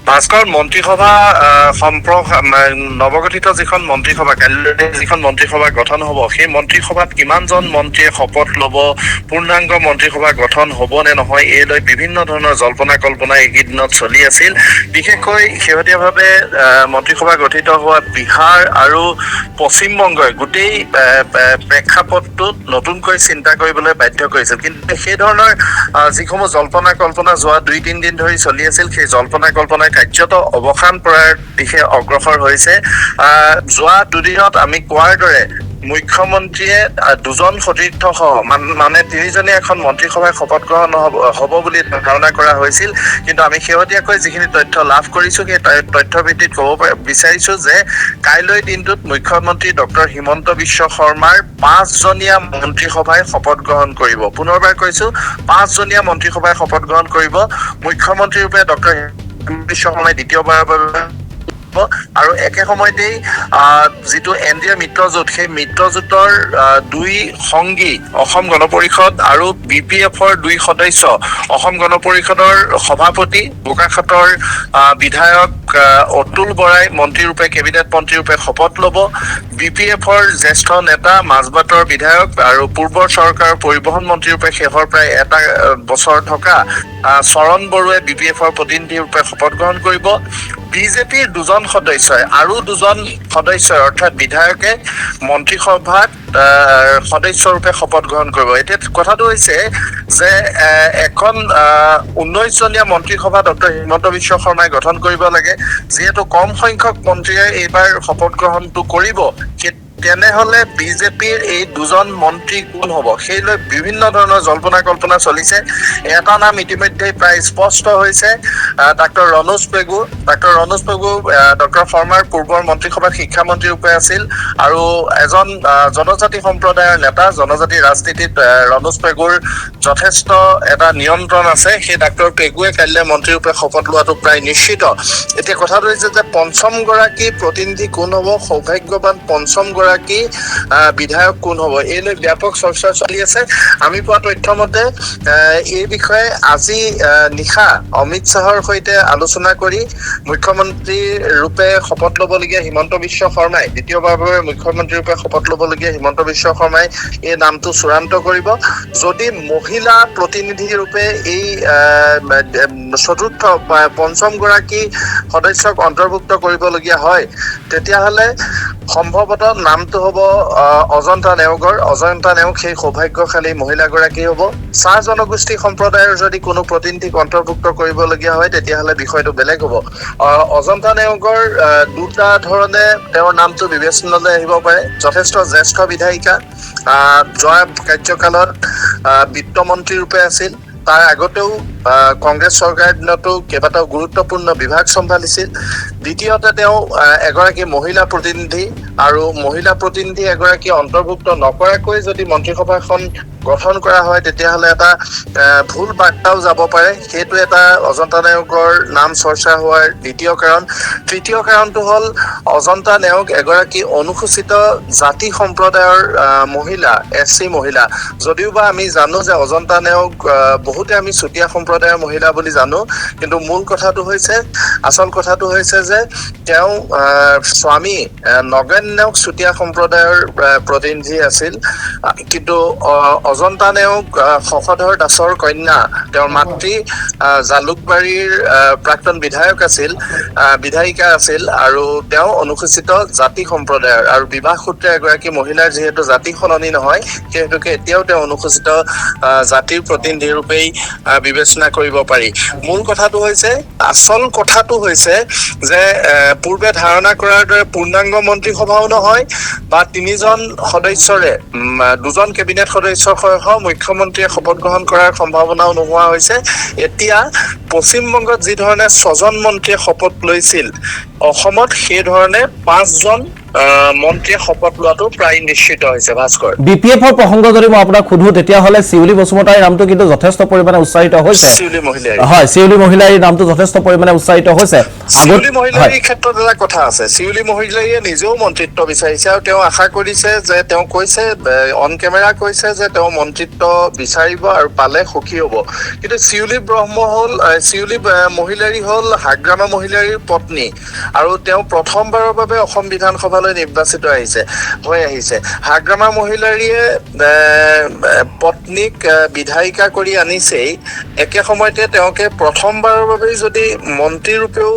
ভাস্কৰ, মন্ত্ৰীসভা নৱগঠিত যিখন মন্ত্ৰীসভা, কাইলৈ যিখন মন্ত্ৰীসভা গঠন হ'ব, সেই মন্ত্ৰীসভাত কিমানজন মন্ত্ৰীয়ে শপত ল'ব, পূৰ্ণাংগ মন্ত্ৰীসভা গঠন হ'ব নে নহয়, এই লৈ বিভিন্ন ধৰণৰ জল্পনা কল্পনা এইকেইদিনত চলি আছিল। বিশেষকৈ শেহতীয়াভাৱে মন্ত্ৰীসভা গঠিত হোৱা বিহাৰ আৰু পশ্চিমবংগই গোটেই প্ৰেক্ষাপটটোত নতুনকৈ চিন্তা কৰিবলৈ বাধ্য কৰিছিল। কিন্তু সেই ধৰণৰ যিসমূহ জল্পনা কল্পনা যোৱা 2-3 দিন ধৰি চলি আছিল, সেই জল্পনা কল্পনাই কাৰ্যত অৱসান কৰাৰ দিশে অগ্ৰসৰ হৈছে। যোৱা 2 দিনত আমি কোৱাৰ দৰে মুখ্যমন্ত্ৰীয়ে 2জন সতীৰ্থ সহ মানে 3জনীয়া এখন মন্ত্ৰীসভাই শপত গ্ৰহণ হ'ব বুলি ধাৰণা কৰা হৈছিল। কিন্তু আমি শেহতীয়াকৈ যিখিনি তথ্য লাভ কৰিছো, সেই তথ্যৰ ভিত্তিত ক'ব বিচাৰিছো যে কাইলৈ দিনটোত মুখ্যমন্ত্ৰী ডক্টৰ হিমন্ত বিশ্ব শৰ্মাৰ 5জনীয়া মন্ত্ৰীসভাই শপত গ্ৰহণ কৰিব। পুনৰবাৰ কৈছো, 5জনীয়া মন্ত্ৰীসভাই শপত গ্ৰহণ কৰিব। মুখ্যমন্ত্ৰী ৰূপে ডক্টৰ বিশ্ব শৰ্মাই দ্বিতীয়বাৰৰ বাবে আৰু একে সময়তেই যিটো NDA মিত্ৰজোঁট, সেই মিত্ৰজোঁটৰ 2 সংগী অসম গণ পৰিষদ আৰু BPF-ৰ 2 সদস্য, অসম গণ পৰিষদৰ সভাপতি বোকাখাতৰ বিধায়ক অতুল বৰাই মন্ত্ৰীৰূপে, কেবিনেট মন্ত্ৰীৰূপে শপত ল'ব। BPF-ৰ জ্যেষ্ঠ নেতা, মাজবাটৰ বিধায়ক আৰু পূৰ্বৰ চৰকাৰৰ পৰিবহণ মন্ত্ৰীৰূপে শেহৰ প্ৰায় 1 বছৰ থকা চৰণ বৰুৱাই BPF-ৰ প্ৰতিনিধি ৰূপে শপত গ্ৰহণ কৰিব। বিজেপিৰ 2জন সদস্যই আৰু 2জন সদস্যই অৰ্থাৎ বিধায়কে মন্ত্ৰীসভাত সদস্যৰূপে শপত গ্ৰহণ কৰিব। এতিয়া কথাটো হৈছে যে এখন 19জনীয়া মন্ত্ৰীসভা ডক্টৰ হিমন্ত বিশ্ব শৰ্মাই গঠন কৰিব লাগে। যিহেতু কম সংখ্যক মন্ত্ৰীয়ে এইবাৰ শপত গ্ৰহণটো কৰিব, তেনেহলে বিজেপিৰ এই 2জন মন্ত্ৰী কোন হ'ব, সেই লৈ বিভিন্ন ধৰণৰ জল্পনা কল্পনা চলিছে। এটা নাম ইতিমধ্যে প্ৰায় স্পষ্ট হৈছে, doctor Ranoj Pegu. Doctor Ranoj Pegu doctor শৰ্মাৰ পূৰ্বৰ মন্ত্ৰীসভাত শিক্ষামন্ত্ৰী ৰূপে আছিল আৰু এজন জনজাতি সম্প্ৰদায়ৰ নেতা। জনজাতি ৰাজনীতিত ৰণোজ পেগুৰ যথেষ্ট এটা নিয়ন্ত্ৰণ আছে। সেই ডাক্তৰ পেগুৱে কাইলৈ মন্ত্ৰীৰূপে শপত লোৱাটো প্ৰায় নিশ্চিত। এতিয়া কথাটো হৈছে যে 5মগৰাকী প্ৰতিনিধি কোন হ'ব, সৌভাগ্যৱান 5মগৰাকী বিধায়ক কোন হ'ব, এই লৈ ব্যাপক চৰ্চা চলি আছে। আমি পোৱা তথ্য মতে এই বিষয়ে আজি নিশা অমিত শ্বাহৰ সৈতে আলোচনা কৰি মুখ্যমন্ত্ৰী ৰূপে শপত ল'বলগীয়া হিমন্ত বিশ্ব শৰ্মাই, দ্বিতীয়বাৰৰ বাবে মুখ্যমন্ত্ৰী ৰূপে শপত ল'বলগীয়া হিমন্ত বিশ্ব শৰ্মাই এই নামটো চূড়ান্ত কৰিব। যদি মহিলা প্ৰতিনিধি ৰূপে এই চতুৰ্থ 5মগৰাকী সদস্যক অন্তৰ্ভুক্ত কৰিবলগীয়া হয়, তেতিয়াহ'লে সম্ভৱতঃ নামটো হ'ব অজন্তা নেওগৰ। অজন্তা নেওগ সেই সৌভাগ্যশালী মহিলাগৰাকী হ'ব। চাহ জনগোষ্ঠী সম্প্ৰদায়ৰ যদি কোনো প্ৰতিনিধিক অন্তৰ্ভুক্ত কৰিবলগীয়া হয়, তেতিয়াহ'লে বিষয়টো বেলেগ হ'ব। অজন্তা নেওগৰ 2টা ধৰণে তেওঁৰ নামটো বিবেচনালৈ আহিব পাৰে। যথেষ্ট জ্যেষ্ঠ বিধায়িকা, যোৱা কাৰ্যকালত বিত্তমন্ত্ৰী ৰূপে আছিল। তাৰ আগতেও কংগ্ৰেছ চৰকাৰৰ দিনতো কেইবাটাও গুৰুত্বপূৰ্ণ বিভাগ চম্ভালিছিল। দ্বিতীয়তে তেওঁ এগৰাকী মহিলা প্ৰতিনিধি, আৰু মহিলা প্ৰতিনিধি এগৰাকী অন্তৰ্ভুক্ত নকৰাকৈ যদি মন্ত্ৰীসভাখন গঠন কৰা হয়, তেতিয়াহ'লে এটা ভুল বাৰ্তাও যাব পাৰে। সেইটো এটা অজন্তা নেওগৰ নাম চৰ্চা হোৱাৰ দ্বিতীয় কাৰণ। তৃতীয় কাৰণটো হ'ল অজন্তা নেওগ এগৰাকী অনুসূচিত জাতি সম্প্ৰদায়ৰ মহিলা, SC মহিলা। যদিওবা আমি জানো যে অজন্তা নেওগ বহুতে আমি চুতীয়া সম্প্ৰদায়ৰ মহিলা বুলি জানো, কিন্তু আচল কথাটো হৈছে যে তেওঁ স্বামী নগেন নেওগ চুতীয়া সম্প্ৰদায়ৰ প্ৰতিনিধি আছিল। কিন্তু অজন্তা নেওগ শশধৰ দাসৰ কন্যা, তেওঁৰ মাতৃ জালুকবাৰীৰ প্ৰাক্তন বিধায়িকা আছিল আৰু তেওঁ অনুসূচিত জাতি সম্প্ৰদায়ৰ, আৰু বিবাহ সূত্ৰে এগৰাকী মহিলাৰ যিহেতু জাতি সলনি নহয়, সেইহেতুকে এতিয়াও তেওঁ অনুসূচিত জাতিৰ প্ৰতিনিধি ৰূপেই বিবেচনা কৰিব পাৰি। আচল কথাটো হৈছে যে পূৰ্বে ধাৰণা কৰাৰ দৰে পূৰ্ণাংগ মন্ত্ৰীসভাও নহয় বা 3জন সদস্যৰে 2জন কেবিনেট সদস্যসহ মুখ্যমন্ত্ৰীয়ে শপত গ্ৰহণ কৰাৰ সম্ভাৱনাও নোহোৱা হৈছে। এতিয়া পশ্চিমবংগত যি ধৰণে 6জন মন্ত্ৰীয়ে শপত লৈছিল, অসমত সেই ধৰণে 5জন মন্ত্ৰীয়ে শপত লোৱাটো প্ৰায় নিশ্চিত হৈছে ভাস্কৰ। BPF-ৰ প্ৰসংগ যদি মই আপোনাক সোধো তেতিয়াহ'লে শিউলি বসুমতাৰীৰ নামটো কিন্তু যথেষ্ট পৰিমাণে উচ্চাৰিত হৈছে। শিউলি মহিলাই, হয়, শিউলি মহিলাৰীৰ নামটো যথেষ্ট পৰিমাণে উচ্চাৰিত হৈছে। শিউলি মহিলাৰীৰ ক্ষেত্ৰত এটা কথা আছে, শিউলি মহিলাৰীয়ে নিজেও মন্ত্ৰিত্ব বিচাৰিছে আৰু তেওঁ আশা কৰিছে যে তেওঁ কৈছে অন কেমেৰা কৈছে যে তেওঁ মন্ত্ৰিত্ব বিচাৰিব আৰু পালে সুখী হ'ব। কিন্তু শিউলি মহিলাৰী হ'ল হাগ্ৰামা মহিলাৰীৰ পত্নী আৰু তেওঁ প্ৰথমবাৰৰ বাবে অসম বিধানসভালৈ নিৰ্বাচিত হৈ আহিছে। হাগ্ৰামা মহিলাৰীয়ে পত্নীক বিধায়িকা কৰি আনিছেই, একে সময়তে তেওঁকে প্ৰথমবাৰৰ বাবে যদি মন্ত্ৰীৰূপেও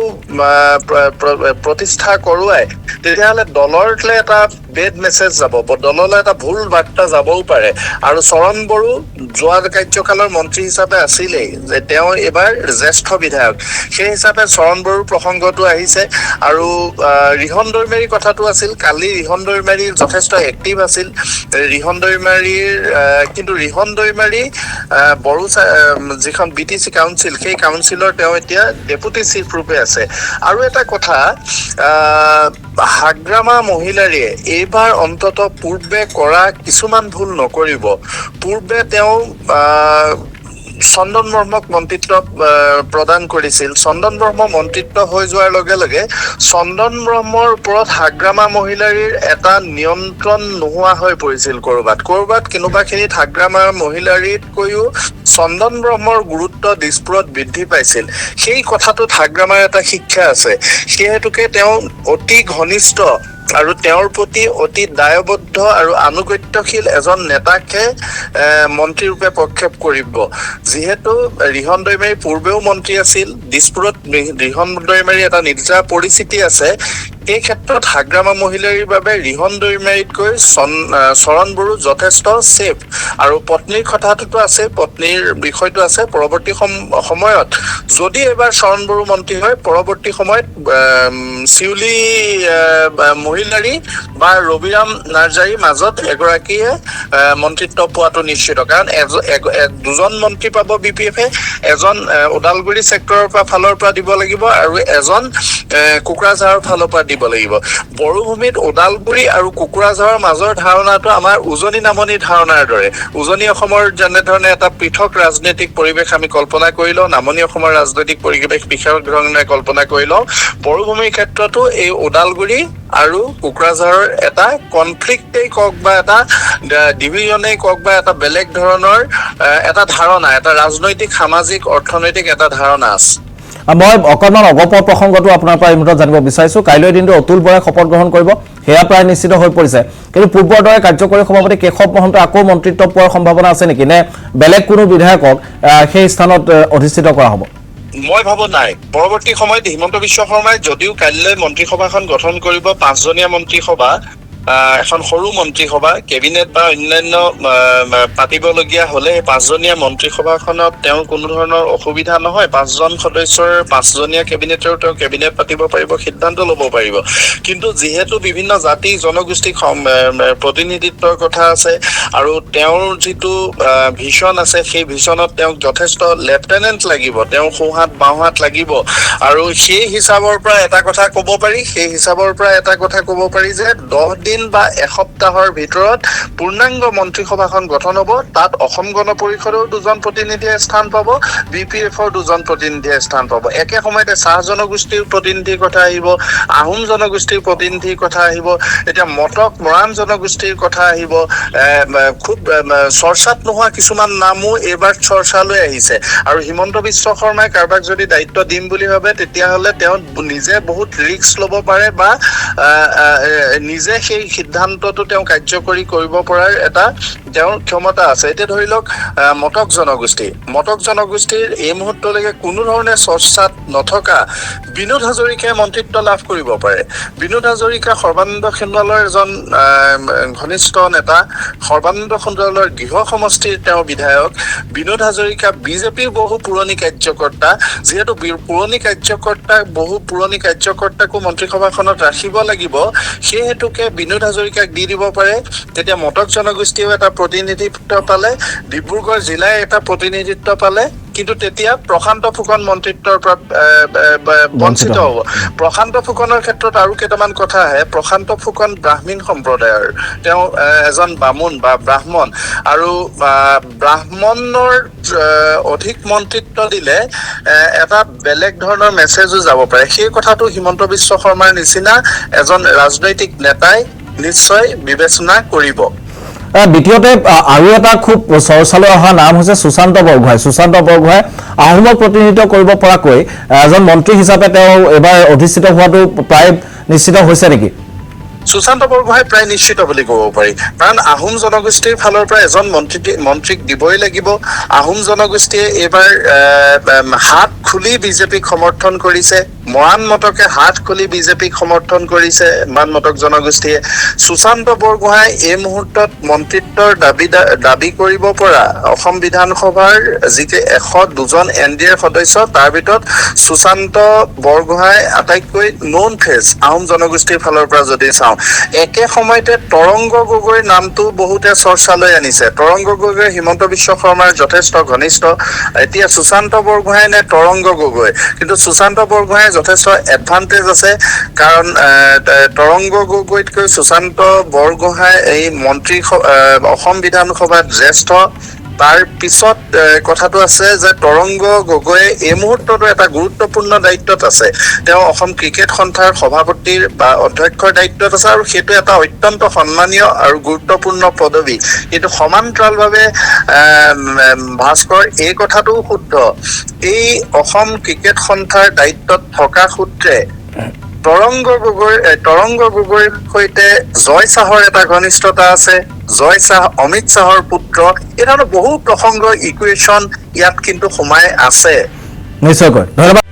প্ৰতিষ্ঠা কৰোৱায় তেতিয়াহ'লে দলৰলৈ এটা বেড মেছেজ যাব, দললৈ এটা ভুল বাৰ্তা যাবও পাৰে। আৰু চৰণ বড়ো যোৱা কাৰ্যকালৰ মন্ত্ৰী হিচাপে আছিলেই, যে তেওঁ এইবাৰ জ্যেষ্ঠ বিধায়ক, সেই হিচাপে চৰণ বড়োৰ প্ৰসংগটো আহিছে। আৰু ৰিহন দৈমাৰীৰ কথাটো আছিল, কালি ৰিহন দৈমাৰী যথেষ্ট এক্টিভ আছিল। ৰিহন দৈমাৰীৰ কিন্তু ৰিহন দৈমাৰী বড়ো যিখন BTC কাউন্সিল, সেই কাউন্সিলৰ তেওঁ এতিয়া ডেপুটি চিফ ৰূপে আছে। আৰু এটা কথা, হাগ্ৰামা মহিলাৰীয়ে এইবাৰ অন্তত পূৰ্বে কৰা কিছুমান ভুল নকৰিব। পূৰ্বে তেওঁ চন্দন ব্ৰহ্মক মন্ত্ৰিত্ব প্ৰদান কৰিছিল। চন্দন ব্ৰহ্ম মন্ত্ৰিত্ব হৈ যোৱাৰ লগে লগে চন্দন ব্ৰহ্মৰ ওপৰত হাগ্ৰামা মহিলাৰীৰ এটা নিয়ন্ত্ৰণ নোহোৱা হৈ পৰিছিল। কৰবাত কোনোবাখিনিত হাগ্ৰামা মহিলাৰীতকৈও চন্দন ব্ৰহ্মৰ গুৰুত্ব দিছপুৰত বৃদ্ধি পাইছিল। সেই কথাটোত হাগ্ৰামাৰ এটা শিক্ষা আছে। সেই হেতুকে তেওঁ অতি ঘনিষ্ঠ আৰু তেওঁৰ প্ৰতি অতি দায়বদ্ধ আৰু আনুগত্যশীল এজন নেতাকে মন্ত্ৰীৰূপে প্ৰক্ষেপ কৰিব। যিহেতু ৰিহন দৈমাৰী পূৰ্বেও মন্ত্ৰী আছিল, দিছপুৰত ৰিহন দৈমাৰীৰ এটা নিজা পৰিচিতি আছে। এই ক্ষেত্ৰত হাগ্ৰামা মহিলাৰীৰ বাবে ৰিহন দৈমাৰীতকৈ চৰণ বড়ো যথেষ্ট ছেফ। আৰু পত্নীৰ কথাটোতো আছে, পত্নীৰ বিষয়টো আছে। পৰৱৰ্তী সময়ত যদি এবাৰ চৰণ বড়ো মন্ত্ৰী হয়, পৰৱৰ্তী সময়ত শিউলি মহিলাৰী বা ৰবিৰাম নাৰ্জাৰীৰ মাজত এগৰাকীয়ে মন্ত্ৰিত্ব পোৱাটো নিশ্চিত। কাৰণ দুজন মন্ত্ৰী পাব BPF-এ, এজন ওদালগুৰি ছেক্টৰৰ ফালৰ পৰা দিব লাগিব আৰু এজন কোকৰাঝাৰৰ ফালৰ পৰা দিব লাগিব। বড়োভূমিত ওদালগুৰি আৰু কোকৰাঝাৰৰ মাজৰ ধাৰণাটো আমাৰ উজনি নামনি ধাৰণাৰ দৰে। উজনি অসমৰ যেনেধৰণে এটা পৃথক ৰাজনৈতিক পৰিৱেশ আমি কল্পনা কৰি লওঁ, নামনি অসমৰ ৰাজনৈতিক পৰিৱেশ পৃথক ধৰণে কল্পনা কৰি লওঁ, বড়োভূমিৰ ক্ষেত্ৰতো এই ওদালগুৰি আৰু কোকৰাঝাৰৰ এটা কনফ্লিক্টেই কওক বা এটা ডিভিজনেই কওক বা এটা বেলেগ ধৰণৰ এটা ধাৰণা, এটা ৰাজনৈতিক সামাজিক অৰ্থনৈতিক এটা ধাৰণা আছে। মই অকণমান অগপৰ প্ৰসংগটো আপোনাৰ পৰা এই মুহূৰ্তত জানিব বিচাৰিছোঁ। কাইলৈ দিনটো অতুল বৰাই শপত গ্ৰহণ কৰিব, সেয়া প্ৰায় নিশ্চিত হৈ পৰিছে। কিন্তু পূৰ্বৰ দৰে কাৰ্যকৰী সভাপতি কেশৱ মহন্ত আকৌ মন্ত্ৰিত্ব পোৱাৰ সম্ভাৱনা আছে নেকি, নে বেলেগ কোনো বিধায়কক সেই স্থানত অধিষ্ঠিত কৰা হ'ব? মই ভাবো নাই। পৰৱৰ্তী সময়ত হিমন্ত বিশ্ব শৰ্মাই যদিও কাইলৈ মন্ত্ৰীসভাখন গঠন কৰিব, 5জনীয়া মন্ত্ৰীসভা, এখন সৰু মন্ত্ৰীসভা, কেবিনেট বা অন্যান্য পাতিবলগীয়া হলে 5জনীয়া মন্ত্ৰীসভাখনত তেওঁৰ কোনো ধৰণৰ অসুবিধা নহয়। 5জন সদস্যৰ 5জনীয়া কেবিনেটৰ তেওঁ কেবিনেট পাতিব পাৰিব, সিদ্ধান্ত ল'ব পাৰিব। কিন্তু যিহেতু বিভিন্ন জাতি জনগোষ্ঠী প্ৰতিনিধিত্বৰ কথা আছে আৰু তেওঁৰ যিটো ভিছন আছে, সেই ভিছনত তেওঁক যথেষ্ট লেফটেনেণ্ট লাগিব, তেওঁৰ সোঁহাত বাওঁহাত লাগিব। আৰু সেই হিচাপৰ পৰা এটা কথা ক'ব পাৰি যে 10 দিন বা এসপ্তাহৰ ভিতৰত পূৰ্ণাংগ মন্ত্ৰীসভাখন গঠন হ'ব। তাত অসম গণ পৰিষদৰ 2জন প্ৰতিনিধিয়ে স্থান পাব, BPF-ৰ 2জন প্ৰতিনিধিয়ে স্থান পাব। একে সময়তে চাহ জনগোষ্ঠীৰ প্ৰতিনিধিৰ কথা আহিব, আহোম জনগোষ্ঠীৰ প্ৰতিনিধিৰ কথা আহিব, এতিয়া মৰাণ জনগোষ্ঠীৰ কথা আহিব। খুব চৰ্চাত নোহোৱা কিছুমান নামো এইবাৰ চৰ্চালৈ আহিছে। আৰু হিমন্ত বিশ্ব শৰ্মাই কাৰোবাক যদি দায়িত্ব দিম বুলি ভাবে, তেতিয়াহ'লে তেওঁ নিজে বহুত ৰিস্ক ল'ব পাৰে বা নিজে সেই সিদ্ধান্তটো তেওঁ কাৰ্যকৰী কৰিব পৰাৰ এটা তেওঁৰ ক্ষমতা আছে। এতিয়া ধৰি লওক মটক জনগোষ্ঠীৰ এই মুহূৰ্তলৈকে কোনো ধৰণে চৰ্চাত নথকা বিনোদ হাজৰিকাই মন্ত্ৰিত্ব লাভ কৰিব পাৰে। বিনোদ হাজৰিকা সৰ্বানন্দ সোণোৱালৰ এজন ঘনিষ্ঠ নেতা, সৰ্বানন্দ সোণোৱালৰ গৃহ সমষ্টিৰ তেওঁ বিধায়ক। বিনোদ হাজৰিকা BJPৰ বহু পুৰণি কাৰ্যকৰ্তা। যিহেতু বহু পুৰণি কাৰ্যকৰ্তাকো মন্ত্ৰীসভাখনত ৰাখিব লাগিব, সেই হেতুকে বিনোদ হাজৰিকাক দি দিব পাৰে। তেতিয়া মটক জনগোষ্ঠীয়েও এটা প্ৰতিনিধিত্ব পালে, ডিব্ৰুগড় জিলাই এটা প্ৰতিনিধিত্ব পালে, কিন্তু তেতিয়া প্ৰশান্ত ফুকন মন্ত্ৰিত্বৰ পৰা বঞ্চিত হ'ব প্ৰশান্ত ফুকনৰ ক্ষেত্ৰত আৰু কেইটামান কথা আহে প্ৰশান্ত ফুকন ব্ৰাহ্মীণ সম্প্ৰদায়ৰ তেওঁ এজন বামুণ বা ব্ৰাহ্মণ আৰু ব্ৰাহ্মণৰ অধিক মন্ত্ৰিত্ব দিলে এটা বেলেগ ধৰণৰ মেছেজো যাব পাৰে সেই কথাটো হিমন্ত বিশ্ব শৰ্মাৰ নিচিনা এজন ৰাজনৈতিক নেতাই নিশ্চয় বিবেচনা কৰিব দ্বিতীয়তে আৰু এটা খুব চৰ্চালৈ অহা নাম হৈছে সুশান্ত বৰগোহাঁই আহোমক প্ৰতিনিধিত্ব কৰিব পৰাকৈ এজন মন্ত্ৰী হিচাপে তেওঁ এবাৰ অধিষ্ঠিত হোৱাটো প্ৰায় নিশ্চিত হৈছে নেকি সুশান্ত বৰগোহাঁই প্ৰায় নিশ্চিত বুলি ক'ব পাৰি কাৰণ আহোম জনগোষ্ঠীৰ ফালৰ পৰা এজন মন্ত্ৰীক দিবই লাগিব আহোম জনগোষ্ঠীয়ে এইবাৰ হাত খুলি বিজেপিক সমৰ্থন কৰিছে মৰাণ মতকে হাত খুলি বিজেপিক সমৰ্থন কৰিছে মৰাণ মতক জনগোষ্ঠীয়ে সুশান্ত বৰগোহাঁই এই মুহূৰ্তত মন্ত্ৰিত্বৰ দাবী কৰিব পৰা অসম বিধানসভাৰ যিকে 102জন এনডিএৰ সদস্য তাৰ ভিতৰত সুশান্ত বৰগোহাঁই আটাইতকৈ নন ফেচ আহোম জনগোষ্ঠীৰ ফালৰ পৰা যদি চাওঁ একে সময়তে তৰংগ গগৈৰ নামটো বহুতে চৰ্চালৈ আনিছে তৰংগ গগৈ হিমন্ত বিশ্ব শৰ্মাৰ যথেষ্ট ঘনিষ্ঠ এতিয়া সুশান্ত বৰগোহাঁই নে তৰংগ গগৈ কিন্তু সুশান্ত বৰগোহাঁই যথেষ্ট এডভান্টেজ আছে কাৰণ তৰংগ গগৈতকৈ সুশান্ত বৰগোহাঁই এই মন্ত্ৰী অসম বিধানসভাত জ্যেষ্ঠ তাৰ পিছত কথাটো আছে যে তৰংগ গগৈ এই মুহূৰ্ততো এটা গুৰুত্বপূৰ্ণ দায়িত্বত আছে তেওঁ অসম ক্ৰিকেট সন্থাৰ সভাপতিৰ বা অধ্যক্ষৰ দায়িত্বত আছে আৰু সেইটো এটা অত্যন্ত সন্মানীয় আৰু গুৰুত্বপূৰ্ণ পদবী কিন্তু সমান্তৰালভাৱে ভাস্কৰ এই কথাটো শুদ্ধ এই অসম ক্ৰিকেট সন্থাৰ দায়িত্বত থকা সূত্ৰে তৰংগ গগৈৰ সৈতে জয় চাহৰ এটা ঘনিষ্ঠতা আছে জয় চাহ অমিত চাহৰ পুত্ৰ এই ধৰণৰ বহু প্ৰসংগ ইকুৱেশ্যন ইয়াত কিন্তু সোমাই আছে নিশ্চয়কৈ ধন্যবাদ